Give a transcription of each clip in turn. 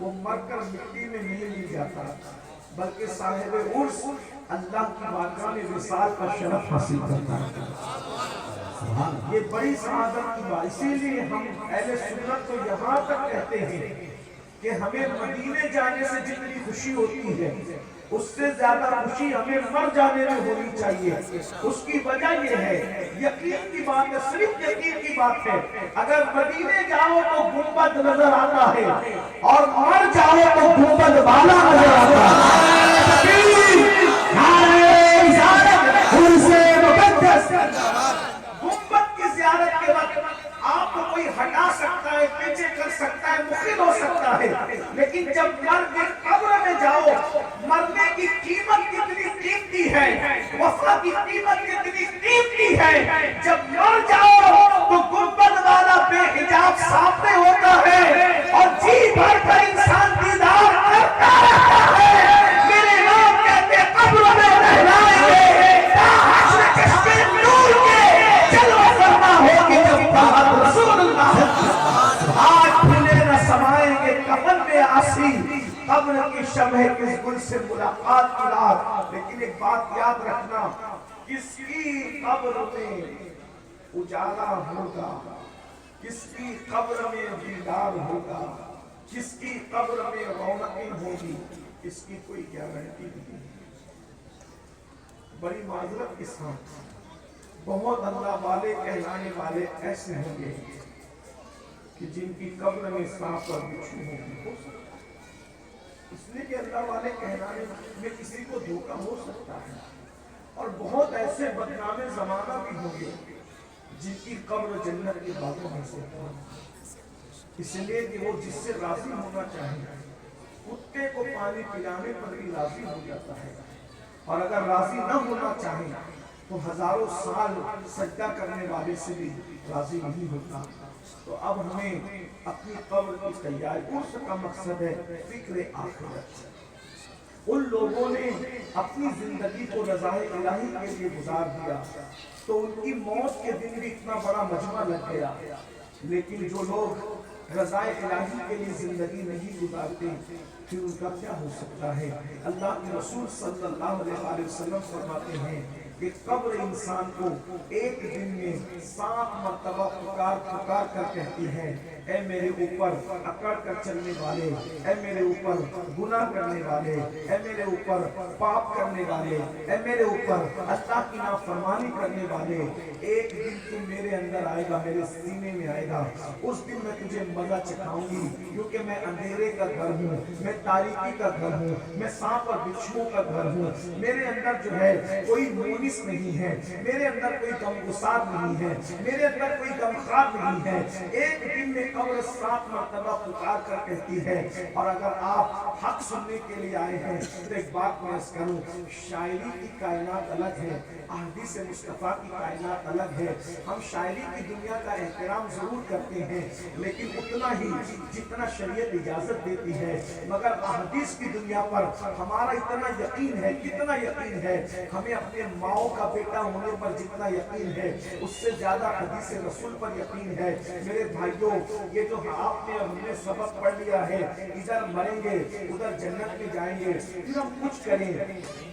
وہ مر کر مٹی میں نہیں مل جاتا، بلکہ صاحب عرس اللہ کی بارگاہ میں وصال کا شرف حاصل کرتا ہے۔ یہ بڑی سعادت کی بات، اسی لیے ہم اہل سنت تو یہاں تک کہتے ہیں کہ ہمیں مدینے جانے سے جتنی خوشی ہوتی ہے اس سے زیادہ خوشی ہمیں مر جانے میں ہونی چاہیے۔ اس کی وجہ یہ ہے، یقین کی بات ہے، صرف یقین کی بات ہے، اگر مدینے جاؤ تو گنبد نظر آتا ہے اور مر جاؤ تو گنبد والا نظر آتا ہے۔ گنبد کی زیارت کے وقت آپ کو کوئی ہٹا سکتا ہے، پیچھے کر سکتا ہے، مخل ہو سکتا ہے، لیکن جب مر کے قبر میں جاؤ، مرنے کی قیمت کتنی قیمتی ہے، وفا کی قیمت کتنی قیمتی ہے، جب مر جاؤ تو گنبد والا بے حجاب سامنے ہوتا ہے اور جی بھر کر انسان دیدار کرتا رہتا ہے۔ میرے نام کہتے قبر میں رہلائیں گے، تا حشر چشمے نور کے جلوہ فرما ہوگی جب طاعت رسول اللہ۔ آج پھولے نہ سمائیں گے کفن میں آسی، قبر کی شمع کس گل سے ملاقات کی رات۔ لیکن ایک بات یاد رکھنا، کس کی قبر میں اجالا ہوگا، کس کی قبر میں دیدار ہوگا، کس کی قبر میں رونقیں ہوگی، اس کی کوئی گارنٹی نہیں۔ بڑی معذرت کے ساتھ بہت اللہ والے کہلانے والے ایسے ہوں گے کہ جن کی قبر میں سانپ اور بچھو ہوگی، اس لیے کہ اللہ والے کہلانے میں کسی کو دھوکہ ہو سکتا ہے، اور بہت ایسے بدنام زمانہ بھی ہوں گے جن کی قبر جنت کے باغوں میں سے ہوگی، اس لیے کہ وہ جس سے راضی ہونا چاہیے کتے کو پانی پلانے پر بھی راضی ہو جاتا ہے، اور اگر راضی نہ ہونا چاہے تو ہزاروں سال سجدہ کرنے والے سے بھی راضی نہیں ہوتا۔ تو اب ہمیں اپنی قبر کی تیاری، اس کا مقصد ہے فکر آخرت۔ ان لوگوں نے اپنی زندگی کو رضا الہی کے لیے گزار دیا تو ان کی موت کے دن بھی اتنا بڑا مجمع لگ گیا، لیکن جو لوگ رضا الہی کے لیے زندگی نہیں گزارتے پھر ان کا کیا ہو سکتا ہے؟ اللہ کے رسول صلی اللہ علیہ وسلم فرماتے ہیں کہ قبر انسان کو ایک دن میں 7 مرتبہ پکار کر کہتی ہے، اے میرے اوپر اکڑ کر چلنے والے، اے میرے اوپر گناہ کرنے والے، اے میرے اوپر پاپ کرنے والے، اے میرے اوپر اللہ کی نافرمانی کرنے والے، ایک دن تو میرے اندر آئے گا، میرے سینے میں آئے گا، اس دن میں تجھے مزہ چکھاؤں گی، کیونکہ میں اندھیرے کا گھر ہوں، میں تاریکی کا گھر ہوں، میں سانپ اور بچھوؤں کا گھر ہوں، میرے اندر جو ہے کوئی مونس نہیں ہے، میرے اندر کوئی غمگسار نہیں ہے، میرے اندر کوئی غمخوار نہیں ہے۔ ایک دن میں قبر 7 مرتبہ پکار کر کہتی ہے، اور اگر آپ حق سننے کے لیے آئے ہیں تو ایک بات میں عرض کروں، شاعری کی کائنات الگ ہے، احادیث مصطفیٰ کی کائنات الگ ہے۔ ہم شاعری کی دنیا کا احترام ضرور کرتے ہیں لیکن اتنا ہی جتنا شریعت اجازت دیتی ہے، مگر احادیث کی دنیا پر ہمارا اتنا یقین ہے، کتنا یقین ہے، ہمیں اپنے ماؤں کا بیٹا ہونے پر جتنا یقین ہے اس سے زیادہ حدیث رسول پر یقین ہے۔ میرے بھائیوں، یہ جو آپ نے اور ہم نے سبق پڑھ لیا ہے، ادھر مریں گے ادھر جنت میں جائیں گے، پھر ہم کچھ کریں،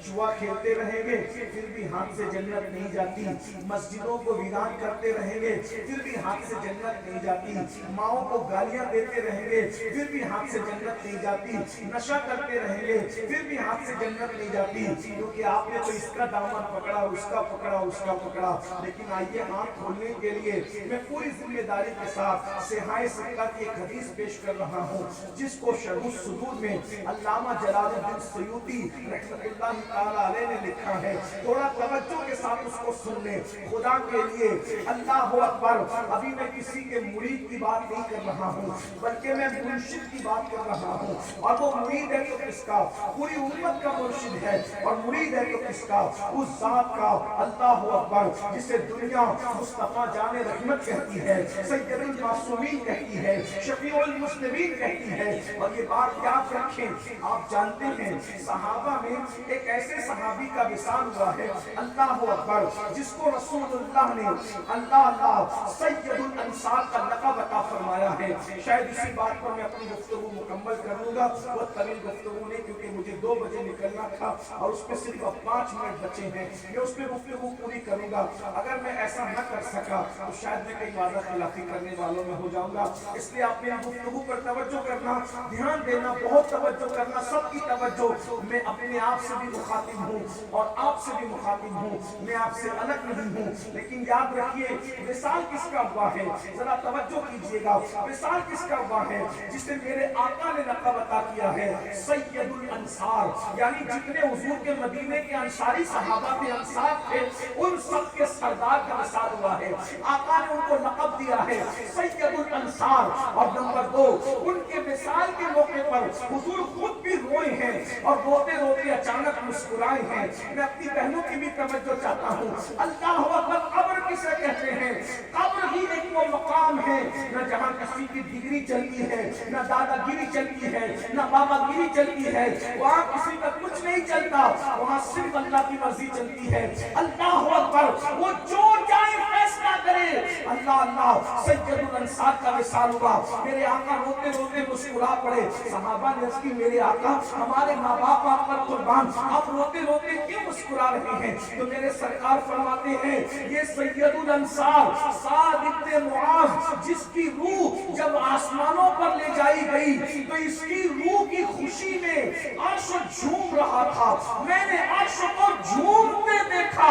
جوا کھیلتے رہیں گے پھر بھی ہاتھ سے جنت نہیں جاتی، مسجدوں کو ویران کرتے رہیں گے پھر بھی ہاتھ سے جنت نہیں جاتی، ماؤں کو گالیاں دیتے رہیں گے پھر بھی ہاتھ سے جنت نہیں جاتی، نشہ کرتے رہیں گے پھر بھی ہاتھ سے جنت نہیں جاتی، کیونکہ آپ نے تو اس کا دامن پکڑا، اس کا پکڑا، اس کا پکڑا۔ لیکن آئیے ہاتھ کھولنے کے لیے میں پوری ذمہ داری کے ساتھ سہائے سکہ کی ایک حدیث پیش کر رہا ہوں، جس کو شرح الصدور میں علامہ جلال الدین سیوطی رحمۃ اللہ تعالیٰ علیہ نے لکھا ہے، تھوڑا توجہ کے ساتھ اس کو سن لیں خدا کے لیے۔ اللہ اکبر، ابھی میں کسی کے مرید کی بات نہیں کر رہا ہوں بلکہ میں مرشد کی بات کر رہا ہوں، اور وہ مرید ہے تو کس کا؟ پوری امت کا مرشد ہے، اور مرید ہے تو کس کا؟ اس ذات پاک کا اللہ اکبر جسے دنیا مصطفیٰ جان رحمت کہتی ہے، سید المعصومین کہتی ہے، شفیع المسلمین کہتی ہے. اور یہ بات یاد رکھیں، آپ جانتے ہیں صحابہ میں ایک ایسے صحابی کا وصال ہوا ہے اللہ اکبر جس کو رسول اللہ نے اللہ سید الانصار کا لقب عطا فرمایا ہے. شاید اسی بات پر میں اپنی گفتگو مکمل کروں گا، وہ طویل گفتگو نہیں کیونکہ مجھے 2 بجے نکلنا تھا اور اس میں صرف اب 5 منٹ بچے ہیں. میں اس میں گفتگو پوری کروں گا. اگر میں ایسا نہ کر سکا تو شاید میں کئی وعدہ خلافی کرنے والوں میں ہو جاؤں گا. اس لیے آپ میری گفتگو پر توجہ کرنا، دھیان دینا، بہت توجہ کرنا، سب کی توجہ. میں اپنے آپ سے بھی مخاطب ہوں اور آپ سے بھی مخاطب ہوں، میں آپ سے الگ نہیں ہوں. لیکن یاد رکھیے وصال کس کا ہوا ہے، ذرا توجہ کیجئے گا. وصال کس کا ہوا ہے جسے میرے آقا نے لقب عطا کیا ہے سید الانصار، یعنی جتنے حضور کے مدینے کے انصاری صحابہ کے انصار تھے ان سب کے سردار کا وصال ہوا ہے. آقا نے ان کو لقب دیا ہے سید الانصار. اور نمبر 2، ان کے وصال کے موقع پر حضور خود بھی روئے ہیں اور روتے روتے اچانک مسکرائے ہیں. میں اپنی بہنوں کی بھی توجہ چاہتا ہوں. اللہ اکبر، قبر کسے کہتے ہیں؟ قبر ہی ایک وہ مقام ہے نہ جہاں کسی کی ڈگری چلتی ہے، نہ دادا گیری چلتی ہے، نہ بابا گیری چلتی ہے. وہاں کسی کا کچھ نہیں چلتا، وہاں صرف اللہ کی مرضی چلتی ہے. اللہ اکبر، وہ جو چاہے فیصلہ کرے. اللہ سید الانصار کا وصال ہوا. میرے آقا روتے روتے مسکرا پڑے. صحابہ نے عرض کی میرے آقا ہمارے ماں باپ آپ پر قربان، آپ روتے روتے کیوں مسکرا رہے ہیں؟ تو میرے سرکار فرماتے ہیں یہ سید الانصار سعد بن معاذ جس کی روح جب آسمانوں پر لے جائی گئی تو اس کی روح کی خوشی میں عرش جھوم رہا تھا. میں نے عرش کو جھومتے دیکھا،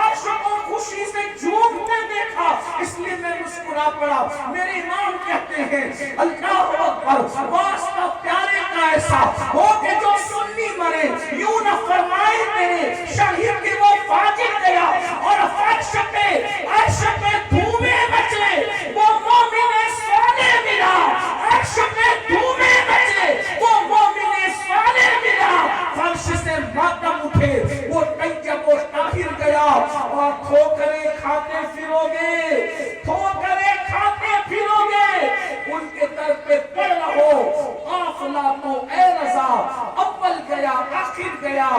عرش کو خوشی سے جھومتے دیکھا، اس لیے میں مسکرا پڑا. میرے امام کہتے ہیں اللہ اکبر، واسطہ پیارے کا ایسا ہو کہ جو سنی مرے، یوں نہ فرمائے میرے شہید کی وہ فاجر گیا اور فرش پہ دھومیں مچے وہ مومن صالح ملا. عرش پہ دھومیں مچے وہ مومن صالح ملا. فرش سے ماتم اٹھے وہ طیب و طاہر گیا اور ٹھوکریں کھاتے پھرو گے، ٹھوکریں کھاتے پھرو گے. ان کے در پہ پڑ رہو، قافلہ تو اے رضا اول گیا آخر گیا،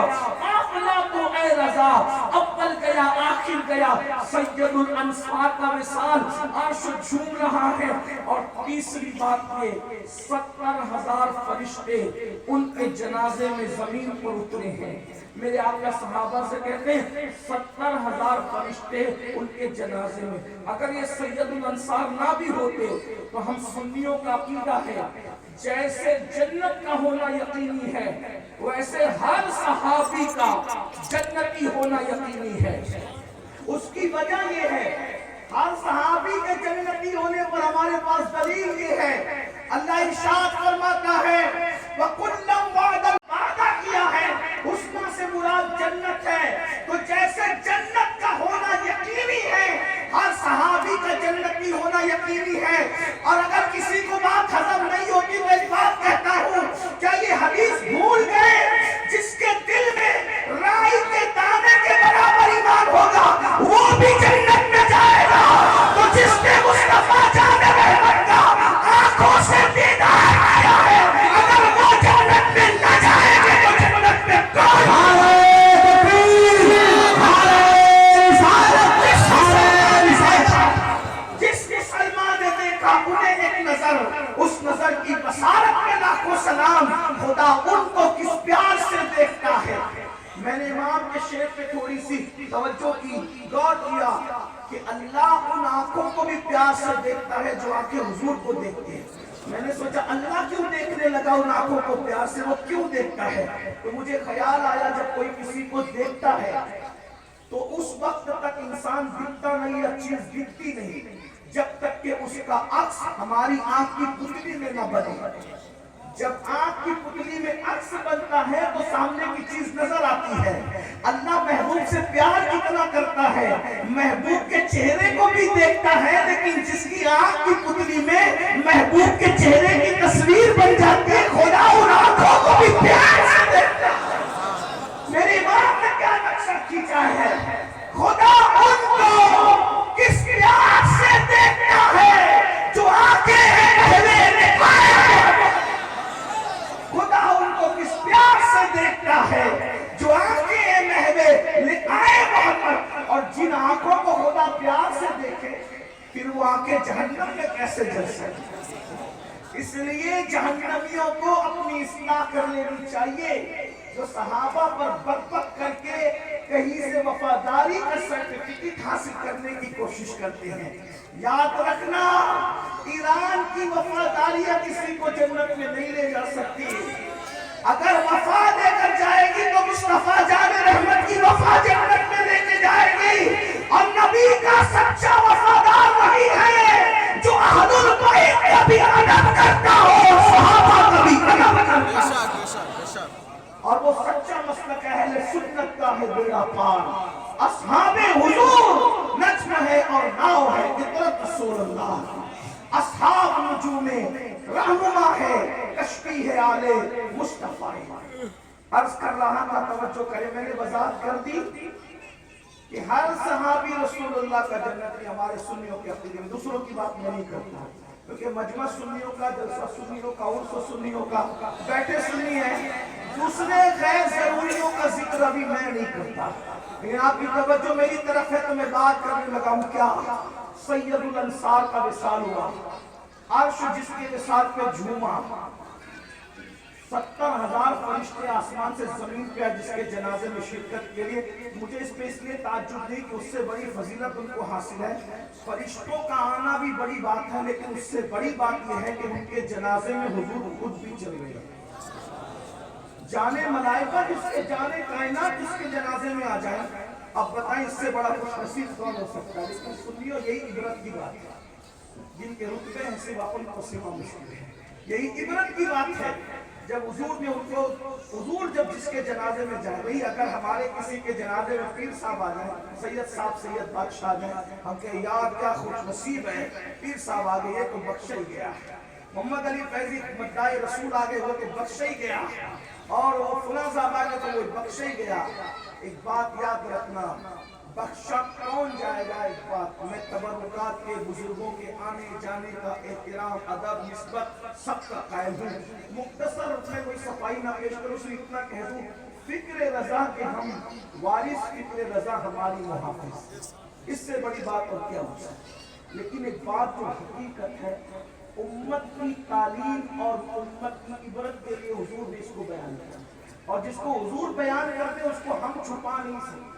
قافلہ تو اے رضا اول گیا آخر گیا. سید الانصار کا وصال، عرش جھوم رہا ہے. اور تیسری بات یہ 70,000 فرشتے ان کے جنازے میں زمین پر اترے ہیں. میرے آقا صحابہ سے کہتے ہیں 70,000 فرشتے ان کے جنازے میں. اگر یہ سید الانصار نہ بھی ہوتے تو ہم سنیوں کا عقیدہ ہے جیسے جنت کا ہونا یقینی ہے ویسے ہر صحابی کا جنتی ہونا یقینی ہے. اس کی وجہ یہ ہے ہر صحابی کے جنتی ہونے پر ہمارے پاس دلیل یہ ہے. اللہ ارشاد فرماتا ہے وَكُلًّا وَعْدًا، وعدہ کیا ہے، حسنہ سے مراد جنت ہے. تو جیسے جنت کا ہونا یقینی ہے ہر صحابی کا جنتی ہونا یقینی ہے. اور اگر کسی کو بات ہضم نہیں ہوتی تو ایک بات کہتا ہوں، کیا یہ حدیث بھول گئے جس کے دل میں رائی کے دانے کے برابر ایمان ہوگا وہ بھی جنت میں جائے گا. تو جس نے مصطفیٰ جان رحمت کا آنکھوں سے دیدار کیا ہے اگر وہ جنت میں نہ جائے گا تو جنت میں کون؟ جس مسلمان نے دیکھا انہیں ایک نظر، اس نظر کی بصارت میں لاکھوں سلام. خدا ان کو کس پیار سے دیکھتا ہے. میں نے امام کے شعر پہ تھوڑی سی توجہ کی، غور کیا کہ اللہ ان آنکھوں کو بھی پیار سے دیکھتا ہے جو آنکھیں حضور کو دیکھتے ہیں. میں نے سوچا اللہ کیوں دیکھنے لگا ان آنکھوں کو پیار سے، وہ کیوں دیکھتا ہے؟ تو مجھے خیال آیا جب کوئی کسی کو دیکھتا ہے تو اس وقت تک انسان دکھتا نہیں یا چیز دکھتی نہیں جب تک کہ اس کا عکس ہماری آنکھ کی پتلی میں نہ بنے. جب آنکھ کی پتلی میں عکس بنتا ہے تو سامنے کی چیز نظر آتی ہے. اللہ محبوب سے پیار کتنا کرتا ہے، محبوب کے چہرے کو بھی دیکھتا ہے لیکن جس کی آنکھ کی پتلی میں محبوب کے چہرے کی تصویر بن جاتی ہے خدا ان آنکھوں کو بھی پیار سے دیکھتا ہے. میری بات نے کیا نقشہ کھینچا ہے؟ اس لیے جہنمیوں کو اپنی اصلاح کر لینی چاہیے. جو صحابہ پر بغض کر کے کہیں سے وفاداری کا سرٹیفکیٹ حاصل کرنے کی کوشش کرتے ہیں، یاد رکھنا ایران کی وفاداریاں کسی کو جنت میں نہیں لے جا سکتی. اگر وفا لے کر جائے گی تو مصطفیٰ جان رحمت کی وفا جنت میں لے کے جائے گی. اور نبی کا سچا وفادار وہی ہے جو اہل البیت کا بھی ادب کرتا ہو، صحابہ کا بھی ادب کرتا ہو. اور وہ سچا مسلک اہل سنت کا ہے بیڑا پار. اصحاب حضور نجم ہے اور ناؤ ہے فطرت رسول اللہ. اصحاب نجوم رہنما ہے کشتی ہے آل مصطفیٰ. عرض کر رہا تھا، توجہ کرے، میں نے وضاحت کر دی کہ ہر صحابی رسول اللہ کا جنتی. ہمارے سنیوں کے عقیدے میں دوسروں کی بات میں نہیں کرتا، کیونکہ مجمع سنیوں کا، جلسہ سنیوں کا، عرس سنیوں کا، بیٹھے سنی ہیں، دوسرے غیر ضروریوں کا ذکر ابھی میں نہیں کرتا. لیکن آپ کی توجہ میری طرف ہے تو میں بات کرنے لگا ہوں. کیا سید الانصار کا وصال ہوا، عرش جس کے وصال پہ جھوما، 70,000 فرشتے آسمان سے زمین پہ جس کے جنازے میں شرکت کے لیے. مجھے اس پہ اس لیے تعجب نہیں کہ اس سے بڑی فضیلت ان کو حاصل ہے. فرشتوں کا آنا بھی بڑی بات ہے، لیکن اس سے بڑی بات یہ ہے کہ ان کے جنازے میں حضور خود بھی چل رہے ہیں. جانے ملائکہ جس کے، جانے کائنات جس کے جنازے میں آ جائیں. اب بتائیں اس سے بڑا خوش نصیب کون ہو سکتا ہے؟ لیکن سنیو یہی عبرت کی بات ہے. جن کے رتبے ہیں صرف اپن کو سوا مشکل ہے. یہی عبرت کی بات ہے. جب حضور نے ان کو، حضور جب جس کے جنازے میں جائے، وہی اگر ہمارے کسی کے جنازے میں پیر صاحب آ جائیں، سید صاحب، سید بادشاہ جائیں، ہم کہیں یار کیا خوش نصیب ہے، پیر صاحب آ گئے تو بخشا ہی گیا. محمد علی فیضی مدعی رسول آ گئے وہ تو بخشا ہی گیا. اور وہ فلاں صاحب آ گئے تو وہ بخشا ہی گیا. ایک بات یاد رکھنا، بخشا کون جائے گا؟ ایک بات، میں تبرکات کے، بزرگوں کے آنے جانے کا احترام، ادب، نسبت سب کا قائل ہوں. مختصر میں کوئی صفائی نہ پیش کروں، صرف اتنا کہہ دوں، فکر رضا کے ہم وارث، فکر رضا ہماری محافظ. اس سے بڑی بات اور کیا ہو سکتی. لیکن ایک بات جو حقیقت ہے، امت کی تعلیم اور امت کی عبرت کے لیے حضور نے اس کو بیان کیا. اور جس کو حضور بیان کرتے اس کو ہم چھپا نہیں سکتے.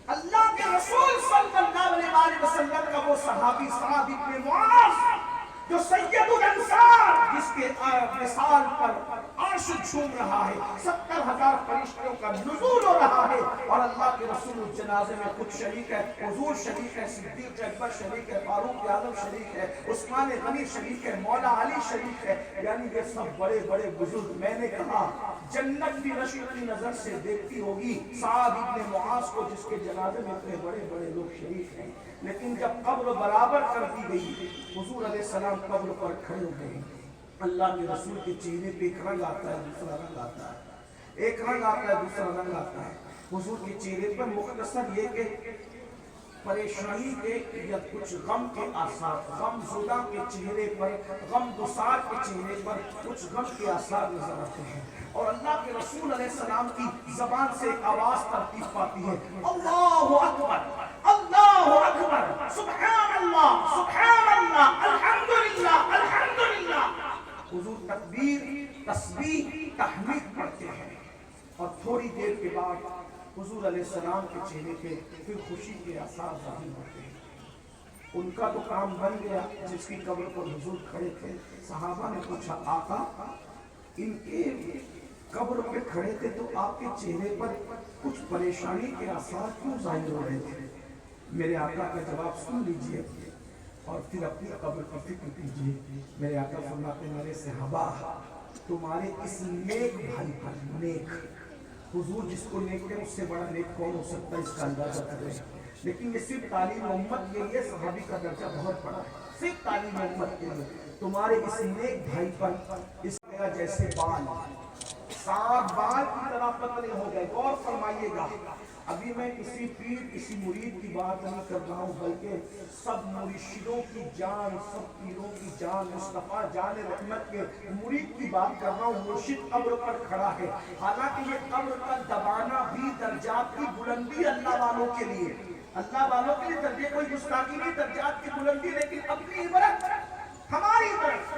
اللہ کے رسول صلی اللہ علیہ وسلم کا وہ صحابی سعد بن معاذ جو سید الانصار، جس کے وصال پر عرش جھوم رہا ہے، 70,000 فرشتوں کا نزول ہو رہا ہے، اور اللہ کے رسول جنازے میں خود شریک ہے. حضور شریک ہے، صدیق اکبر شریک ہے، فاروق اعظم شریک ہے، عثمان غنی شریک ہے، مولا علی شریک ہے. یعنی یہ سب بڑے بڑے بزرگ. میں نے کہا جنت بھی رشک کی نظر سے دیکھتی ہوگی سعد بن معاذ کو، جس کے جنازے میں اتنے بڑے بڑے لوگ شریک ہیں. لیکن جب قبر برابر کر دی گئی، حضور علیہ السلام قبر پر کھڑے ہو گئے. اللہ کے رسول کے چہرے پہ ایک رنگ آتا ہے، دوسرا رنگ آتا ہے، ایک رنگ آتا ہے، دوسرا رنگ آتا ہے. حضور کے چہرے پر مختصر یہ کہ پریشانی کے یا کچھ غم کے آثار، غم زدہ کے چہرے پر، غم گسار کے چہرے پر کچھ غم کے آثار نظر آتے ہیں. اور اللہ کے رسول علیہ السلام کی زبان سے ایک آواز ترتیب پاتی ہے، اللہ اکبر، اللہ اکبر، سبحان اللہ، سبحان اللہ، الحمدللہ، الحمدللہ. حضور تکبیر، تسبیح، تحمید پڑھتے ہیں. اور تھوڑی دیر کے بعد حضور علیہ السلام کے چہرے پہ پھر خوشی کے آثار ظاہر ہوتے ہیں. ان کا تو کام بن گیا. جس کی قبر پر حضور کھڑے تھے، صحابہ نے پوچھا آقا ان کے قبر پہ کھڑے تھے تو آپ کے چہرے پر کچھ پریشانی کے آثار کیوں ظاہر ہو رہے تھے؟ میرے آقا کا جواب سن لیجئے اور پھر اپنی قبر پر فکر کیجئے. میرے آقا فرماتے ہیں میرے صحابہ تمہارے اس نیک بھائی پر، نیک، حضور جس کو نیک ہے اس سے بڑا نیک کون ہو سکتا ہے، اس کا اندازہ کر رہے ہیں. لیکن یہ صرف تعلیم امت کے لیے صحابی کا درجہ بہت بڑا ہے، صرف تعلیم امت کے لیے. تمہارے اس نیک بھائی پر اس کا جیسے بال، 7 بال کی طرح پتلے ہو گئے. غور فرمائیے گا، ابھی میں کسی پیر، کسی مرید کی بات نہیں کر رہا ہوں، بلکہ سب مرشدوں کی جان، سب پیروں کی جان، مصطفیٰ جان رحمت کے مرید کی بات کر رہا ہوں. مرشد قبر پر کھڑا ہے. حالانکہ یہ قبر کا دبانا بھی درجات کی بلندی اللہ والوں کے لیے، اللہ والوں کے لیے درجے کوئی گستاخی نہیں، درجات کی بلندی. لیکن اپنی عبرت ہماری طرف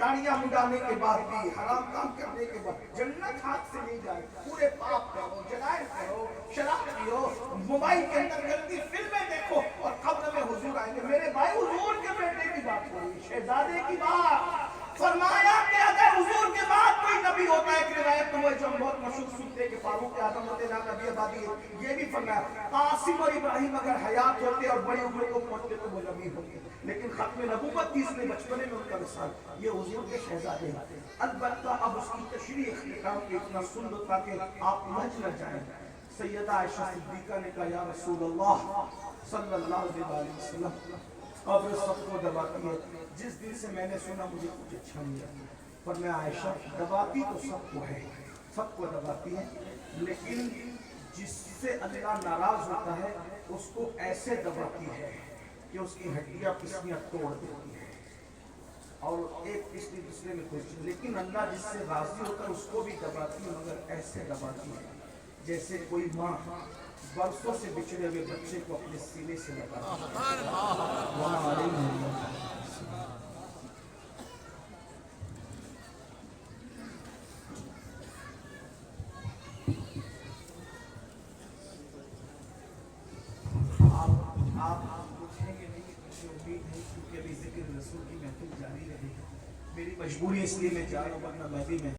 داڑیاں مڈانے کے بعد بھی، حرام کام کرنے کے بعد جنت ہاتھ سے نہیں جائے، پورے پاپ کرو، جرائم کرو، شراب پیو، موبائل کے اندر گندی فلمیں دیکھو، اور قبر میں حضور آئیں گے. میرے بھائی حضور کے بیٹے کی بات ہوئی، شہزادے کی بات. فرمایا کہ اگر حضور کے بعد کوئی نبی ہوتا ہے، ایک روایت تو وہ جو بہت مشہور سنتے کہ فاروق اعظم ہوتے نا نبی آبادی، یہ بھی فرمایا قاسم اور ابراہیم اگر حیات ہوتے اور بڑی عمر کو پہنچتے تو وہ نبی ہوتے، لیکن ختم نبوت کی اس نے بچپنے میں ان کا وصال. یہ حضور کے شہزادے ہیں. البتہ اب اس کی تشریح اختتام کے اتنا سن دو تاکہ آپ مجھ نہ جائیں. سیدہ عائشہ صدیقہ نے کہا یا رسول اللہ صلی اللہ علیہ وسلم، قبر سب کو دباتی ہے. جس دن سے میں نے سنا مجھے کچھ اچھا نہیں لگا. پر میں عائشہ دباتی تو سب کو ہے، سب کو دباتی ہے، لیکن جس سے اللہ ناراض ہوتا ہے اس کو ایسے دباتی ہے کہ اس کی ہڈیاں پسلیاں توڑ دیتی ہے، اور ایک پسلی دوسرے میں کچھ. لیکن اللہ جس سے راضی ہوتا ہے اس کو بھی دباتی ہے، مگر ایسے دباتی ہے جیسے کوئی ماں برسوں سے بچھڑے ہوئے بچے کو اپنے سینے سے دباتی ہے. آپ پوچھیں گے نہیں، مجھے امید ہے کیونکہ ابھی ذکر رسول کی محفل جاری رہے گی. میری مجبوری اس لیے میں جا رہا ہوں، ورنہ میں بھی